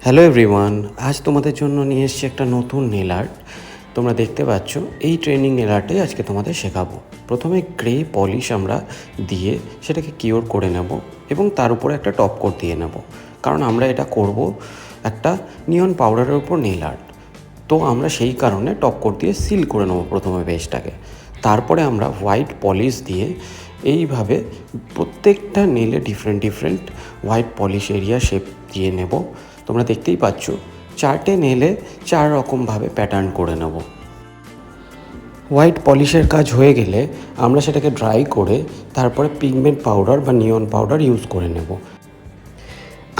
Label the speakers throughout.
Speaker 1: Hello everyone, আজ তোমাদের জন্য নিয়ে এসেছি একটা নতুন নেল আর্ট। তোমরা দেখতে পাচ্ছ এই ট্রেনিং নেল আর্টে আজকে তোমাদের শেখাবো। প্রথমে গ্রে পলিশ আমরা দিয়ে সেটাকে কিওর করে নেব এবং তার উপরে একটা টপ কোট দিয়ে নেব, কারণ আমরা এটা করব একটা নিয়ন পাউডারের উপর নেল আর্ট। তো আমরা সেই কারণে টপ কোট দিয়ে সিল করে নেব প্রথমে বেসটাকে। তারপরে আমরা হোয়াইট পলিশ দিয়ে এইভাবে প্রত্যেকটা নেলে different white polish area shape দিয়ে নেব। তোমরা দেখতেই পাচ্ছ 4টে নেলে 4 রকমভাবে প্যাটার্ন করে নেব। হোয়াইট পলিশের কাজ হয়ে গেলে আমরা সেটাকে ড্রাই করে তারপরে পিগমেন্ট পাউডার বা নিয়ন পাউডার ইউজ করে নেব।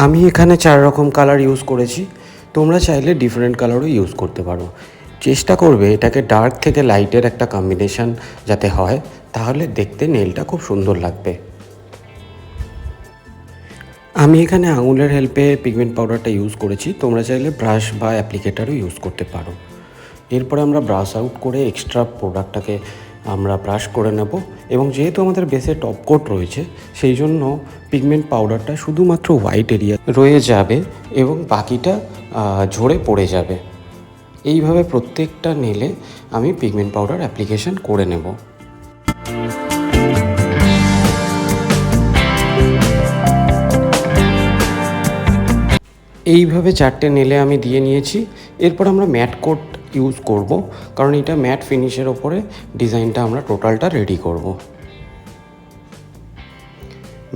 Speaker 1: আমি এখানে 4 রকম কালার ইউজ করেছি, তোমরা চাইলে ডিফারেন্ট কালারও ইউজ করতে পারো। চেষ্টা করবে এটাকে ডার্ক থেকে লাইটের একটা কম্বিনেশন যাতে হয়, তাহলে দেখতে নেলটা খুব সুন্দর লাগবে। আমি এখানে আঙুলের হেল্পে পিগমেন্ট পাউডারটা ইউজ করেছি, তোমরা চাইলে ব্রাশ বা অ্যাপ্লিকেটারও ইউজ করতে পারো। এরপরে আমরা ব্রাশ আউট করে এক্সট্রা প্রোডাক্টটাকে আমরা ব্রাশ করে নেব, এবং যেহেতু আমাদের বেসে টপ কোট রয়েছে সেই জন্য পিগমেন্ট পাউডারটা শুধুমাত্র হোয়াইট এরিয়া রয়ে যাবে এবং বাকিটা ঝরে পড়ে যাবে। এইভাবে প্রত্যেকটা নেলে আমি পিগমেন্ট পাউডার অ্যাপ্লিকেশন করে নেব। এইভাবে 4টে নেলে আমি দিয়ে নিয়েছি। এরপর আমরা ম্যাট কোট ইউজ করব, কারণ এটা ম্যাট ফিনিশের ওপরে ডিজাইনটা আমরা টোটালটা রেডি করব।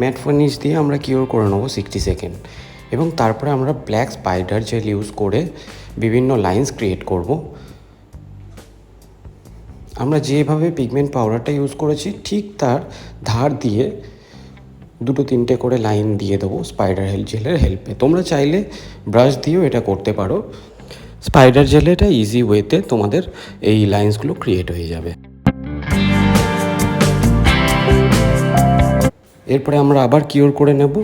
Speaker 1: ম্যাট ফিনিশ দিয়ে আমরা কিওর করে নেব 60 সেকেন্ড, এবং তারপরে আমরা ব্ল্যাক স্পাইডার জেল ইউজ করে বিভিন্ন লাইন্স ক্রিয়েট করব। আমরা যেভাবে পিগমেন্ট পাউডারটা ইউজ করেছি ঠিক তার ধার দিয়ে 2-3টে করে লাইন দিয়ে দেবো স্পাইডার জেলের হেল্পে। তোমরা চাইলে ব্রাশ দিয়েও এটা করতে পারো। স্পাইডার জেলে এটা ইজি ওয়েতে তোমাদের এই লাইন্সগুলো ক্রিয়েট হয়ে যাবে। এরপরে আমরা আবার কিওর করে নেব,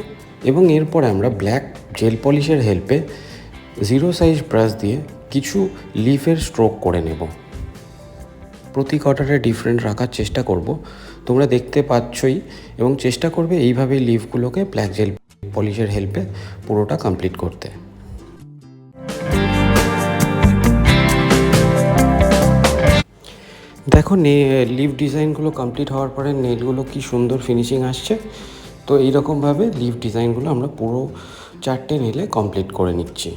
Speaker 1: এবং এরপরে আমরা ব্ল্যাক জেল পলিশের হেল্পে 0 সাইজ ব্রাশ দিয়ে কিছু লিফের স্ট্রোক করে নেব। প্রতি কটারে ডিফারেন্ট রাখার চেষ্টা করব, তোমরা দেখতে পাচ্ছই, এবং চেষ্টা করবে এইভাবেই লিফগুলোকে ব্ল্যাক জেল পলিশের হেল্পে পুরোটা কমপ্লিট করতে। দেখো লিফ ডিজাইনগুলো কমপ্লিট হওয়ার পরে নেলগুলো কি সুন্দর ফিনিশিং আসছে। তো এইরকমভাবে লিফ ডিজাইনগুলো আমরা পুরো 4টে নেলে কমপ্লিট করে নিচ্ছি।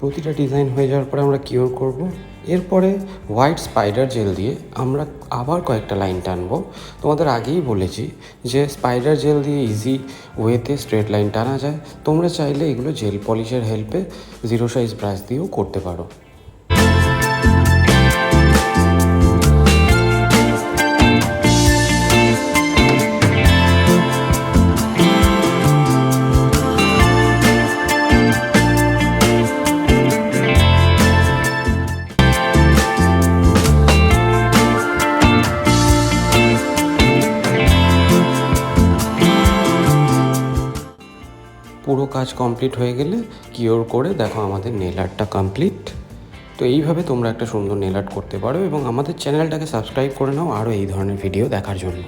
Speaker 1: প্রতিটা ডিজাইন হয়ে যাওয়ার পরে আমরা কিওর করব। এরপরে হোয়াইট স্পাইডার জেল দিয়ে আমরা আবার কয়েকটা লাইন টানবো। তোমাদের আগেই বলেছি যে স্পাইডার জেল দিয়ে ইজি ওয়েতে স্ট্রেট লাইন টানা যায়। তোমরা চাইলে এগুলো জেল পলিশের হেল্পে 0 সাইজ ব্রাশ দিয়েও করতে পারো। পুরো কাজ কমপ্লিট হয়ে গেলে কিওর করে দেখো আমাদের নেল আর্টটা কমপ্লিট। তো এইভাবে তোমরা একটা সুন্দর নেল আর্ট করতে পারো, এবং আমাদের চ্যানেলটাকে সাবস্ক্রাইব করে নাও আরও এই ধরনের ভিডিও দেখার জন্য।